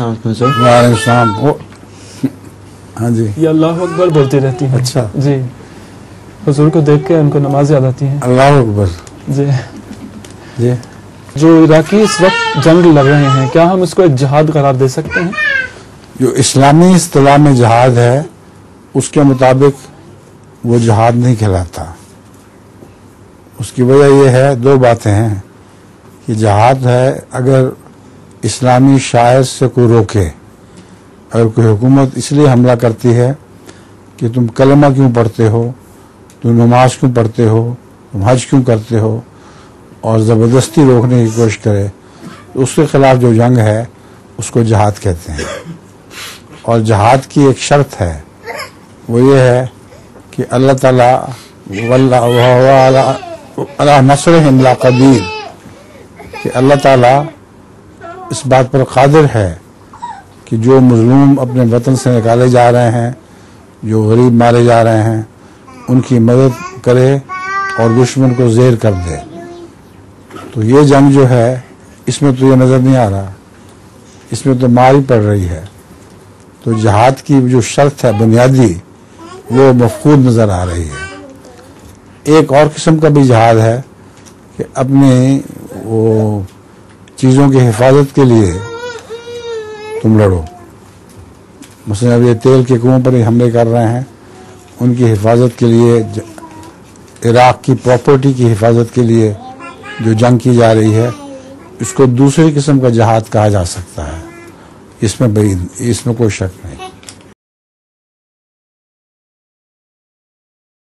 वालेकुम सलाम। हाँ जी, ये अल्लाह अकबर बोलती रहती है। अच्छा जी, हुजूर को देख के उनको नमाज याद आती है। अल्लाह अकबर जी जी। जो इराकी इस वक्त जंग लड़ रहे हैं, क्या हम इसको एक जिहाद करार दे सकते हैं? जो इस्लामी इस्तिलाह में जिहाद है उसके मुताबिक वो जिहाद नहीं कहलाता। उसकी वजह यह है, दो बातें हैं कि जिहाद है अगर इस्लामी शायर से कोई रोके, अगर कोई हुकूमत इसलिए हमला करती है कि तुम कलमा क्यों पढ़ते हो, तुम नमाज क्यों पढ़ते हो, तुम हज क्यों करते हो, और ज़बरदस्ती रोकने की कोशिश करे, तो उसके खिलाफ जो जंग है उसको जिहाद कहते हैं। और जिहाद की एक शर्त है, वो ये है कि अल्लाह ताला अला नस्रहिम लक़दीर, कि अल्लाह ताला इस बात पर कादिर है कि जो मजलूम अपने वतन से निकाले जा रहे हैं, जो गरीब मारे जा रहे हैं, उनकी मदद करे और दुश्मन को ज़ेर कर दे। तो ये जंग जो है इसमें तो ये नज़र नहीं आ रहा, इसमें तो मार ही पड़ रही है। तो जिहाद की जो शर्त है बुनियादी, वो मफकूद नज़र आ रही है। एक और किस्म का भी जिहाद है कि अपने वो चीज़ों की हिफाजत के लिए तुम लड़ो। मसलन अब ये तेल के कुओं पर ही हमले कर रहे हैं, उनकी हिफाजत के लिए, इराक़ की प्रॉपर्टी की हिफाजत के लिए जो जंग की जा रही है, इसको दूसरी किस्म का जिहाद कहा जा सकता है। इसमें कोई शक नहीं।